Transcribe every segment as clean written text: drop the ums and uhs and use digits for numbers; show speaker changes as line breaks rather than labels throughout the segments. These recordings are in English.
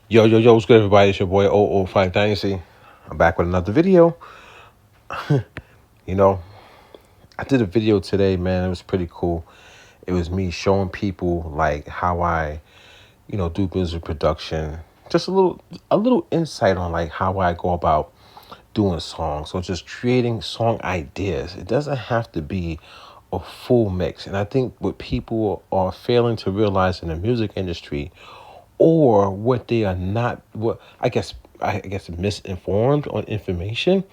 Yo, what's good, everybody? It's your boy 005 Dynasty. I'm back with another video. You know, I did a video today, man. It was pretty cool. It was me showing people like how I, do music production. Just a little insight on like how I go about doing songs. So just creating song ideas. It doesn't have to be a full mix. And I think what people are failing to realize in the music industry, or what they are not, what I guess misinformed on information,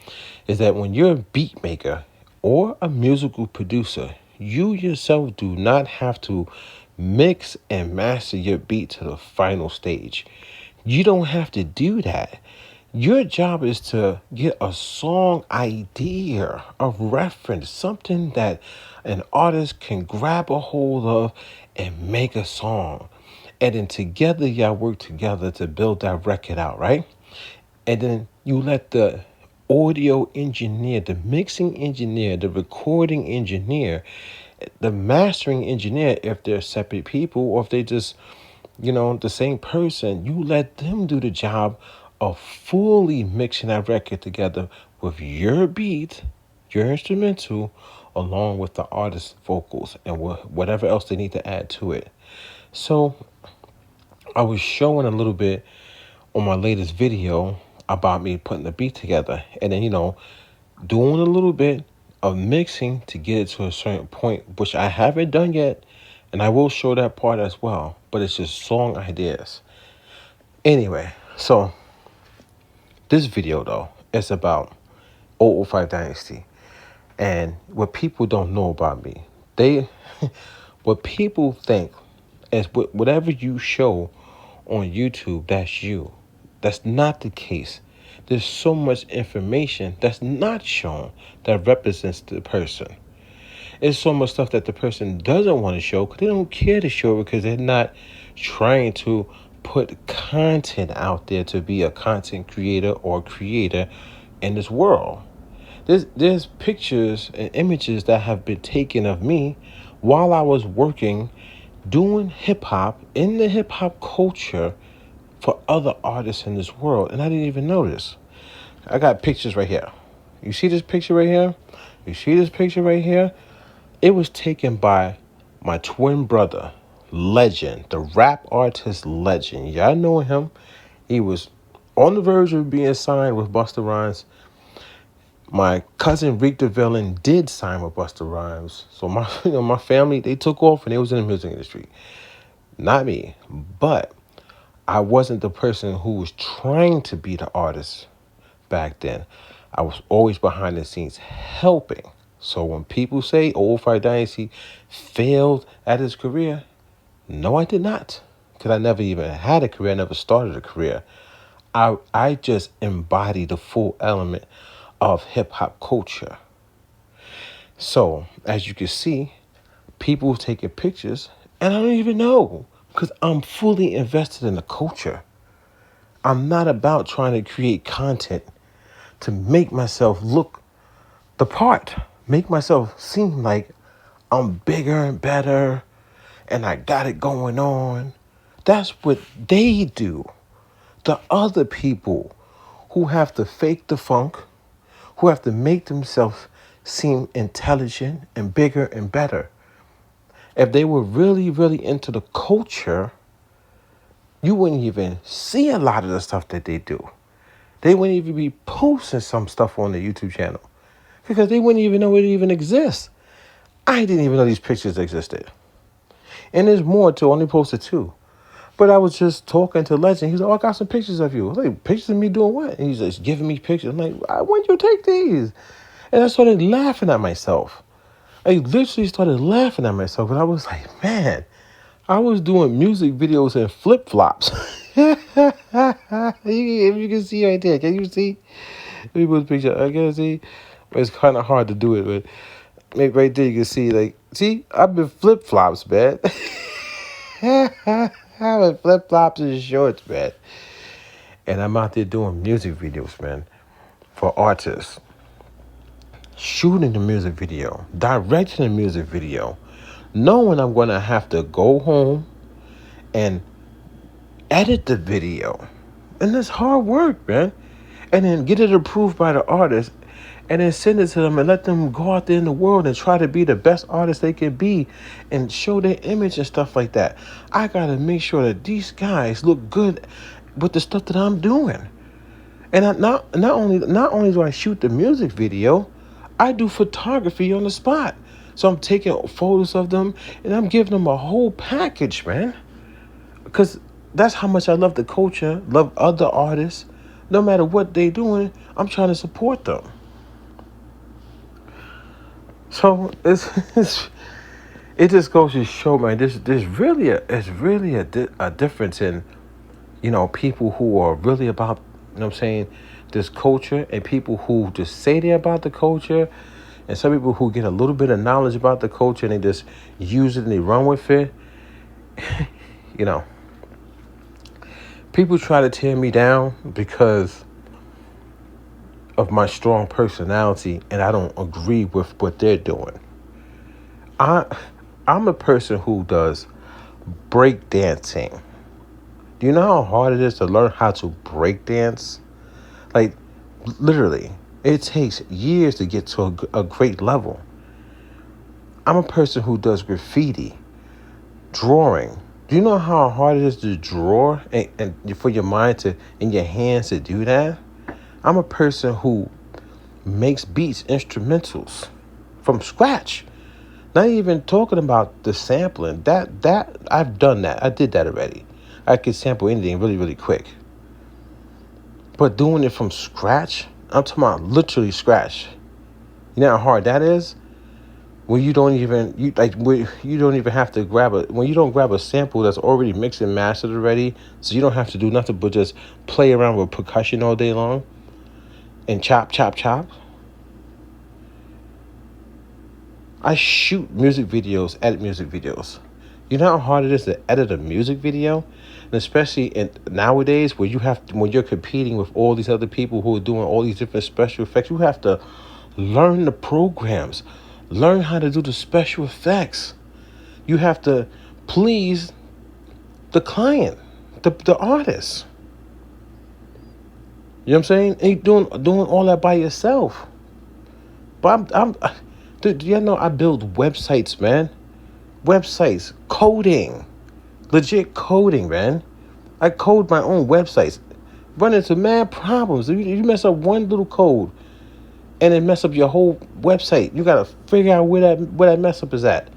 is that when you're a beat maker or a musical producer, you yourself do not have to mix and master your beat to the final stage. You don't have to do that. Your job is to get a song idea, a reference, something that an artist can grab a hold of and make a song. And then together, y'all work together to build that record out, right? And then you let the audio engineer, the mixing engineer, the recording engineer, the mastering engineer, if they're separate people or if they just, the same person, you let them do the job of fully mixing that record together with your beat, your instrumental, along with the artist's vocals and whatever else they need to add to it. So I was showing a little bit on my latest video about me putting the beat together and then, doing a little bit of mixing to get it to a certain point, which I haven't done yet. And I will show that part as well, but it's just song ideas. Anyway, so this video though, is about 005 Dynasty. And what people don't know about me, what people think is whatever you show on YouTube, that's you. That's not the case. There's so much information that's not shown that represents the person. There's so much stuff that the person doesn't want to show because they don't care to show it because they're not trying to put content out there to be a content creator or creator in this world. There's pictures and images that have been taken of me while I was working doing hip hop in the hip hop culture for other artists in this world, and I didn't even notice. I got pictures right here. You see this picture right here? You see this picture right here? It was taken by my twin brother, Legend, the rap artist Legend. Y'all know him. He was on the verge of being signed with Busta Rhymes. My cousin Reek the Villain did sign with Busta Rhymes. So my family, they took off and they was in the music industry. Not me. But I wasn't the person who was trying to be the artist back then. I was always behind the scenes helping. So when people say 005 Dynasty failed at his career, no, I did not. Because I never even had a career. I never started a career. I just embody the full element of hip-hop culture. So, as you can see, people taking pictures, and I don't even know because I'm fully invested in the culture. I'm not about trying to create content to make myself look the part, make myself seem like I'm bigger and better and I got it going on. That's what they do. The other people who have to fake the funk, who have to make themselves seem intelligent and bigger and better. If they were really, really into the culture, you wouldn't even see a lot of the stuff that they do. They wouldn't even be posting some stuff on their YouTube channel because they wouldn't even know it even exists. I didn't even know these pictures existed. And there's more too. I only posted 2. But I was just talking to Legend. He's like, oh, I got some pictures of you. I was like, pictures of me doing what? And he's just giving me pictures. I'm like, when did you take these? And I started laughing at myself. I literally started laughing at myself. And I was like, man, I was doing music videos in flip-flops. If you can see right there. Can you see? Let me put a picture. I can see. It's kind of hard to do it, but maybe right there you can see, like, see, I've been flip-flops, man. I'm in flip-flops and shorts, man. And I'm out there doing music videos, man, for artists. Shooting the music video, directing the music video, knowing I'm going to have to go home and edit the video. And that's hard work, man. And then get it approved by the artist and then send it to them and let them go out there in the world and try to be the best artist they can be and show their image and stuff like that. I gotta make sure that these guys look good with the stuff that I'm doing. And not only do I shoot the music video, I do photography on the spot. So I'm taking photos of them and I'm giving them a whole package, man. Because that's how much I love the culture, love other artists. No matter what they doing, I'm trying to support them. So it just goes to show, man. There's really a difference in people who are really about this culture and people who just say they're about the culture, and some people who get a little bit of knowledge about the culture and they just use it and they run with it. you know. People try to tear me down because of my strong personality, and I don't agree with what they're doing. I'm a person who does break dancing. Do you know how hard it is to learn how to break dance? Like, literally, it takes years to get to a great level. I'm a person who does graffiti, drawing. Do you know how hard it is to draw and for your mind to, in your hands to do that? I'm a person who makes beats, instrumentals from scratch. Not even talking about the sampling. That I've done that. I did that already. I could sample anything really, really quick. But doing it from scratch, I'm talking about literally scratch. You know how hard that is? When you don't even have to when you don't grab a sample that's already mixed and mastered already, so you don't have to do nothing but just play around with percussion all day long and chop, chop, chop. I shoot music videos, edit music videos. You know how hard it is to edit a music video? And especially nowadays when you're competing with all these other people who are doing all these different special effects, you have to learn the programs. Learn how to do the special effects. You have to please the client, the artist. You know what I'm saying? And doing all that by yourself. But do you know I build websites, man? Websites, coding, legit coding, man. I code my own websites. Run into mad problems. If you mess up one little code and then mess up your whole website, you gotta figure out where that mess up is at.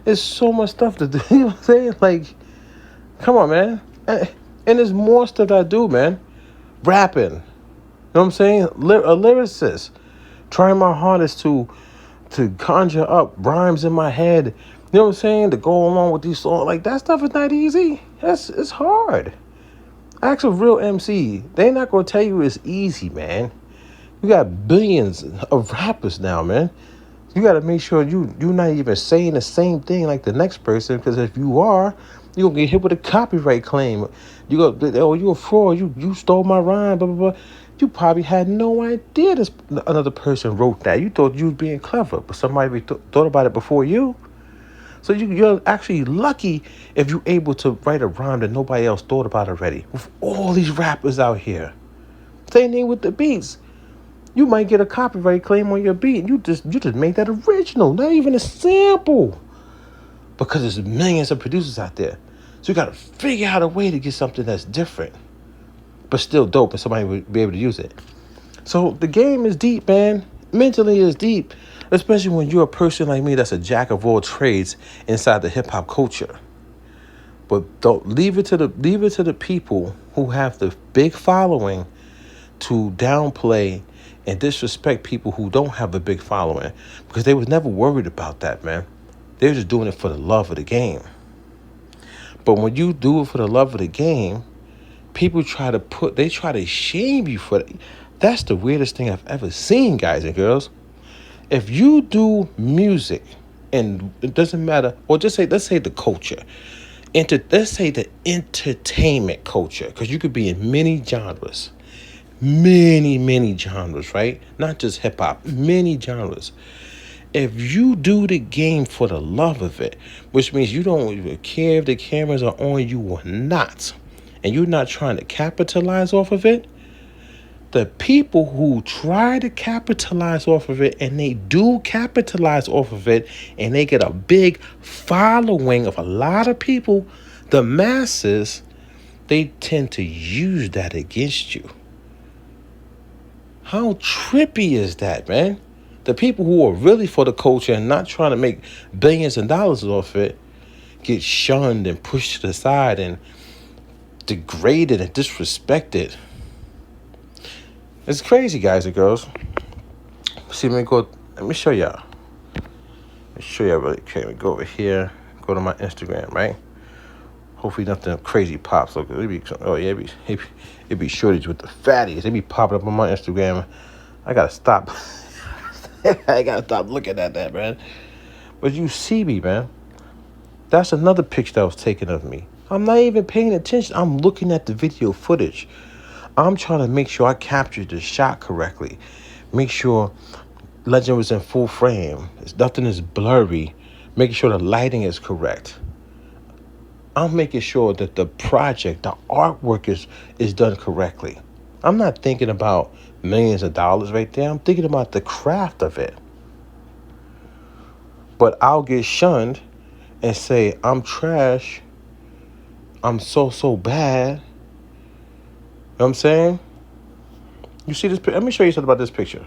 There's so much stuff to do. You know what I'm saying? Like, come on, man. And there's more stuff that I do, man. Rapping. You know what I'm saying? A lyricist. Trying my hardest to conjure up rhymes in my head. You know what I'm saying? To go along with these songs. Like, that stuff is not easy. It's hard. Ask a real MC. They're not gonna tell you it's easy, man. You got billions of rappers now, man. You got to make sure you're not even saying the same thing like the next person, because if you are, you're going to get hit with a copyright claim. You go, oh, you a fraud. You stole my rhyme, blah, blah, blah. You probably had no idea another person wrote that. You thought you was being clever, but somebody thought about it before you. So you're actually lucky if you're able to write a rhyme that nobody else thought about already. With all these rappers out here. Same thing with the beats. You might get a copyright claim on your beat. You just made that original, not even a sample. Because there's millions of producers out there. So you got to figure out a way to get something that's different, but still dope, and somebody would be able to use it. So the game is deep, man. Mentally is deep, especially when you're a person like me that's a jack of all trades inside the hip hop culture. But don't leave it to the people who have the big following to downplay and disrespect people who don't have a big following, because they was never worried about that, man. They were just doing it for the love of the game. But when you do it for the love of the game, people try to shame you for it. That's the weirdest thing I've ever seen, guys and girls. If you do music, and it doesn't matter, or let's say the culture, let's say the entertainment culture, because you could be in many genres. Many genres, right? Not just hip hop, many genres. If you do the game for the love of it, which means you don't even care if the cameras are on you or not, and you're not trying to capitalize off of it, the people who try to capitalize off of it, and they do capitalize off of it, and they get a big following of a lot of people, the masses, they tend to use that against you. How trippy is that, man? The people who are really for the culture and not trying to make billions of dollars off it get shunned and pushed to the side and degraded and disrespected. It's crazy, guys and girls. See, let me show y'all. Really quick. Let me go over here, go to my Instagram, right? Hopefully nothing crazy pops. Look, it be shortage with the fatties. They be popping up on my Instagram. I gotta stop. I gotta stop looking at that, man. But you see me, man. That's another picture that was taken of me. I'm not even paying attention. I'm looking at the video footage. I'm trying to make sure I captured the shot correctly. Make sure Legend was in full frame. Nothing is blurry. Making sure the lighting is correct. I'm making sure that the project, the artwork is done correctly. I'm not thinking about millions of dollars right there. I'm thinking about the craft of it. But I'll get shunned and say, I'm trash. I'm so bad. You know what I'm saying? You see this? Let me show you something about this picture.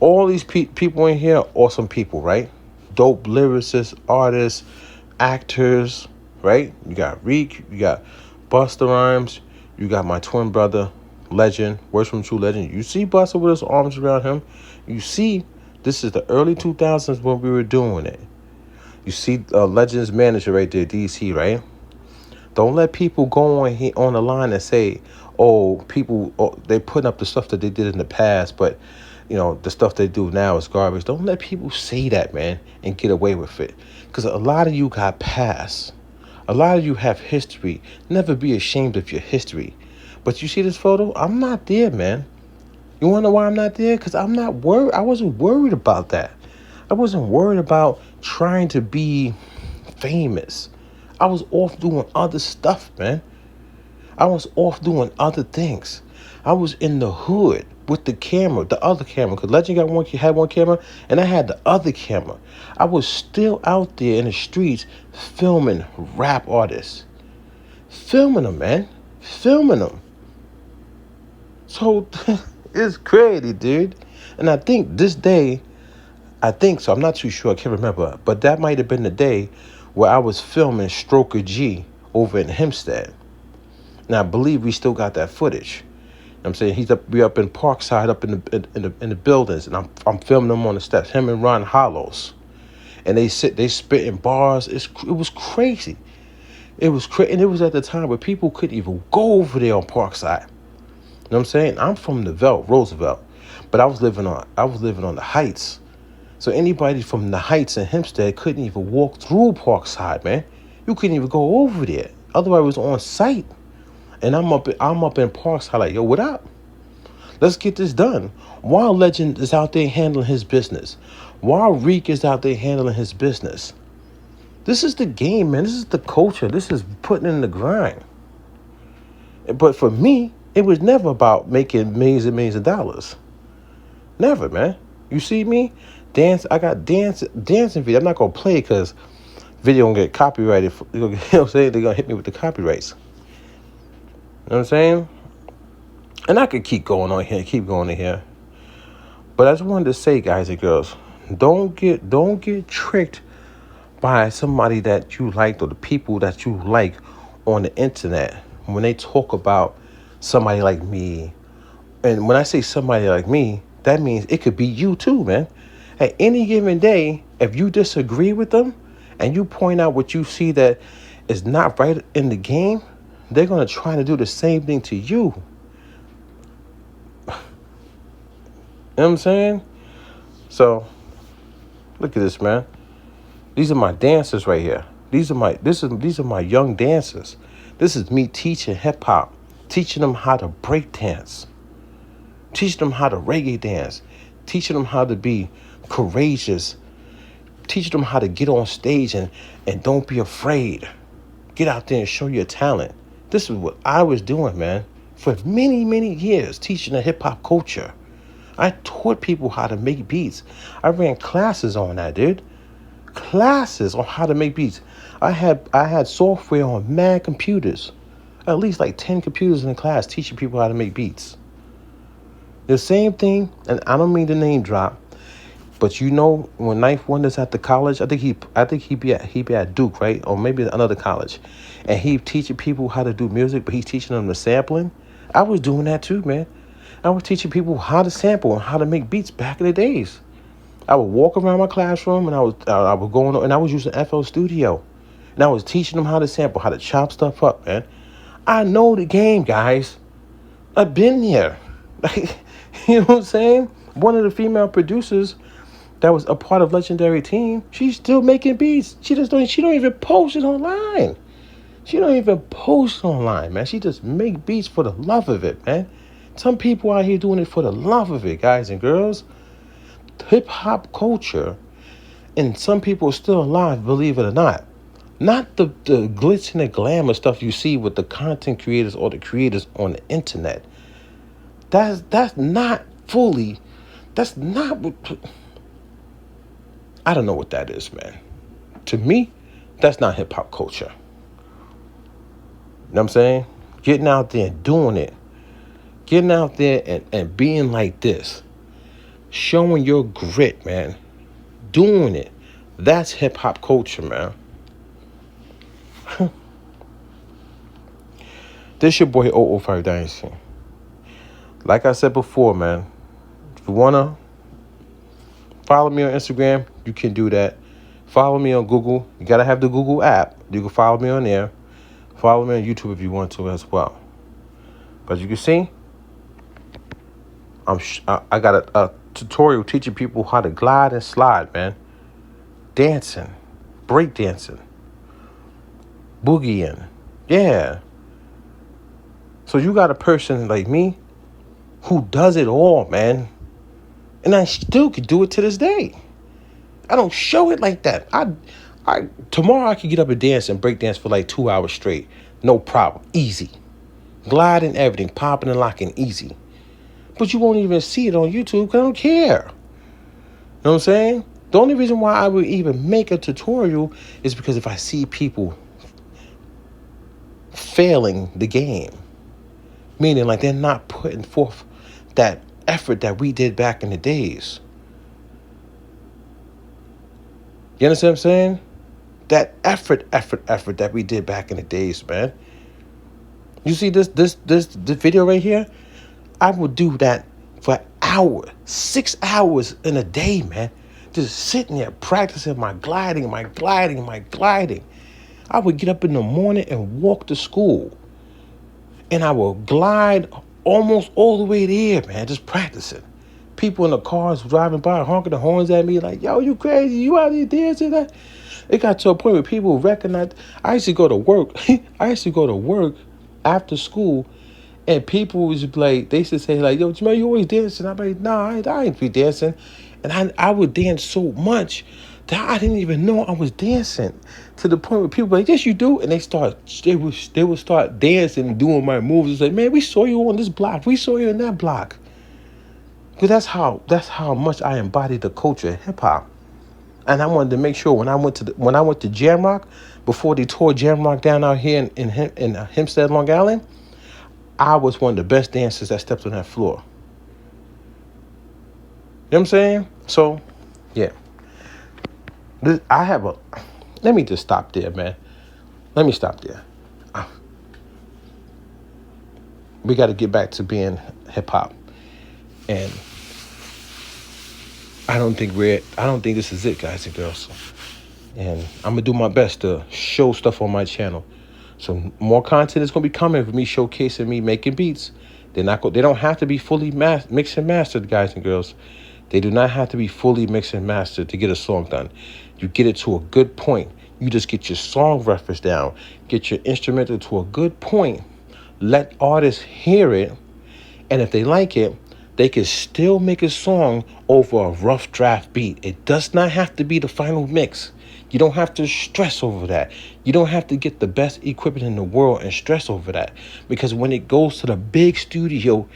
All these people in here are awesome people, right? Dope lyricists, artists, actors, right? You got Reek, you got Busta Rhymes, you got my twin brother, Legend, Words from True Legend. You see Busta with his arms around him. You see, this is the early 2000s when we were doing it. You see Legend's manager right there, DC, right? Don't let people go on the line and say, they putting up the stuff that they did in the past, but the stuff they do now is garbage. Don't let people say that, man, and get away with it. Because a lot of you got past. A lot of you have history. Never be ashamed of your history. But you see this photo? I'm not there, man. You want to know why I'm not there? Because I'm not worried. I wasn't worried about that. I wasn't worried about trying to be famous. I was off doing other stuff, man. I was off doing other things. I was in the hood with the camera, the other camera, because Legend had one camera, and I had the other camera. I was still out there in the streets filming rap artists. Filming them, man. Filming them. So, it's crazy, dude. And I think this day, so, I'm not too sure, I can't remember, but that might have been the day where I was filming Stroker G over in Hempstead. Now, I believe we still got that footage. I'm saying we up in Parkside, up in the buildings, and I'm filming them on the steps. Him and Ron Hollows, and they spitting bars. It was crazy. It was crazy, and it was at the time where people couldn't even go over there on Parkside. You know what I'm saying? I'm from the Roosevelt, but I was living on the Heights. So anybody from the Heights in Hempstead couldn't even walk through Parkside, man. You couldn't even go over there. Otherwise, it was on site. And I'm up in Parkside like, yo, what up? Let's get this done. While Legend is out there handling his business. While Reek is out there handling his business. This is the game, man. This is the culture. This is putting in the grind. But for me, it was never about making millions and millions of dollars. Never, man. You see me? I got dancing video. I'm not going to play it because video going to get copyrighted. You know what I'm saying? They're going to hit me with the copyrights. You know what I'm saying? And I could keep going on here. But I just wanted to say, guys and girls, don't get tricked by somebody that you liked or the people that you like on the internet when they talk about somebody like me. And when I say somebody like me, that means it could be you too, man. At any given day, if you disagree with them and you point out what you see that is not right in the game, they're going to try to do the same thing to you. You know what I'm saying? So, look at this, man. These are my dancers right here. These are my young dancers. This is me teaching hip hop, teaching them how to break dance, teaching them how to reggae dance, teaching them how to be courageous, teaching them how to get on stage and don't be afraid. Get out there and show your talent. This is what I was doing, man, for many, many years, teaching the hip hop culture. I taught people how to make beats. I ran classes on that, dude. Classes on how to make beats. I had software on mad computers. At least like 10 computers in the class teaching people how to make beats. The same thing, and I don't mean to name drop, but you know when Ninth Wonder's at the college, I think he be at Duke, right? Or maybe another college. And he teaching people how to do music, but he's teaching them the sampling. I was doing that too, man. I was teaching people how to sample and how to make beats back in the days. I would walk around my classroom and I was going on, and I was using FL Studio. And I was teaching them how to sample, how to chop stuff up, man. I know the game, guys. I've been there. You know what I'm saying? One of the female producers that was a part of Legendary Team, she's still making beats. She don't even post it online. She don't even post online, man. She just make beats for the love of it, man. Some people out here doing it for the love of it, guys and girls. Hip hop culture, and some people are still alive, believe it or not. Not the glitz and the glamour stuff you see with the content creators or the creators on the internet. That's not fully. That's not what. I don't know what that is, man. To me, that's not hip hop culture. You know what I'm saying? Getting out there and doing it. Getting out there and being like this. Showing your grit, man. Doing it. That's hip hop culture, man. This your boy 005 Dynasty. Like I said before, man, if you want to follow me on Instagram, you can do that. Follow me on Google. You got to have the Google app. You can follow me on there. Follow me on YouTube if you want to as well. But as you can see, I got a tutorial teaching people how to glide and slide, man. Dancing. Break dancing. Boogieing. Yeah. So you got a person like me who does it all, man. And I still could do it to this day. I don't show it like that. Tomorrow I could get up and dance and break dance for like 2 hours straight. No problem. Easy. Gliding, everything. Popping and locking. Easy. But you won't even see it on YouTube because I don't care. You know what I'm saying? The only reason why I would even make a tutorial is because if I see people failing the game, meaning like they're not putting forth that effort that we did back in the days. You understand what I'm saying? That effort that we did back in the days, man. You see this video right here? I would do that for hours, 6 hours in a day, man. Just sitting there practicing my gliding. I would get up in the morning and walk to school. And I would glide almost all the way there, man, just practicing. People in the cars driving by honking the horns at me like, yo, you crazy? You out here dancing? It got to a point where people recognized. I used to go to work. After school, and people was like, they used to say like, yo, Jamel, you always dancing? I'm like, nah, I ain't be dancing. And I would dance so much that I didn't even know I was dancing, to the point where people were like, yes, you do. And they would start dancing and doing my moves. It's like, man, we saw you on this block. We saw you in that block. Because that's how much I embodied the culture of hip hop. And I wanted to make sure when I went to Jam Rock, before they tore Jam Rock down out here in Hempstead, Long Island, I was one of the best dancers that stepped on that floor. You know what I'm saying? So, yeah. Let me just stop there, man. Let me stop there. We got to get back to being hip hop. And I don't think this is it, guys and girls. And I'm going to do my best to show stuff on my channel. So more content is going to be coming with me showcasing me making beats. They don't have to be fully mixed and mastered, guys and girls. They do not have to be fully mixed and mastered to get a song done. You get it to a good point. You just get your song reference down. Get your instrumental to a good point. Let artists hear it. And if they like it, they can still make a song over a rough draft beat. It does not have to be the final mix. You don't have to stress over that. You don't have to get the best equipment in the world and stress over that. Because when it goes to the big studio,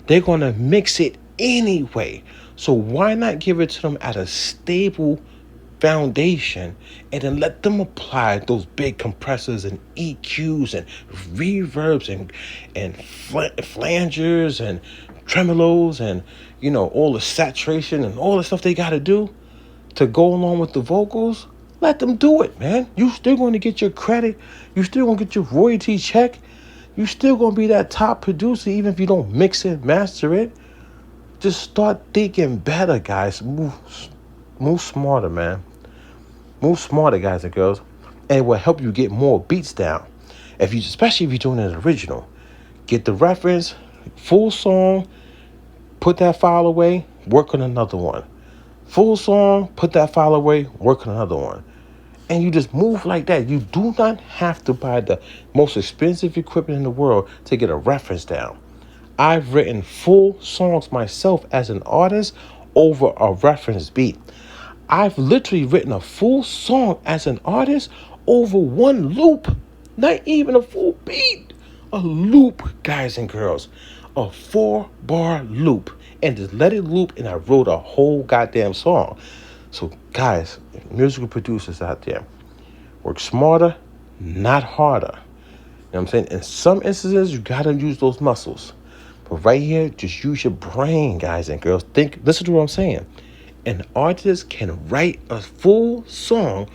they're going to mix it anyway. So why not give it to them at a stable foundation and then let them apply those big compressors and EQs and reverbs and flangers and tremolos and all the saturation and all the stuff they got to do to go along with the vocals. Let them do it, man. You still going to get your credit. You still going to get your royalty check. You still going to be that top producer even if you don't mix it, master it. Just start thinking better, guys. Move smarter, man. Move smarter, guys and girls. And it will help you get more beats down. Especially if you're doing an original. Get the reference, full song, put that file away, work on another one. Full song, put that file away, work on another one. And you just move like that. You do not have to buy the most expensive equipment in the world to get a reference down. I've written full songs myself as an artist over a reference beat. I've literally written a full song as an artist over one loop. Not even a full beat. A loop, guys and girls. A 4-bar loop. And just let it loop, and I wrote a whole goddamn song. So, guys, musical producers out there, work smarter, not harder. You know what I'm saying? In some instances, you got to use those muscles. But right here, just use your brain, guys and girls. Listen to what I'm saying. An artist can write a full song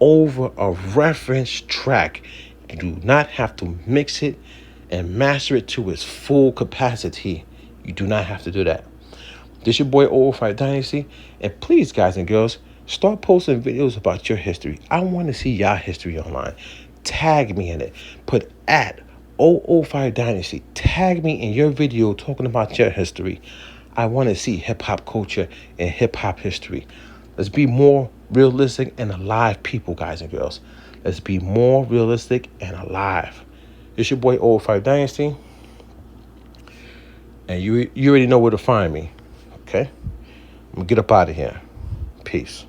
over a reference track. You do not have to mix it and master it to its full capacity. You do not have to do that. This your boy 005 Dynasty. And please, guys and girls, start posting videos about your history. I want to see y'all history online. Tag me in it. Put at 005 Dynasty. Tag me in your video talking about your history. I want to see hip-hop culture and hip-hop history. Let's be more realistic and alive people, guys and girls. Let's be more realistic and alive. It's your boy 005 Dynasty. And you already know where to find me. Okay? I'm going to get up out of here. Peace.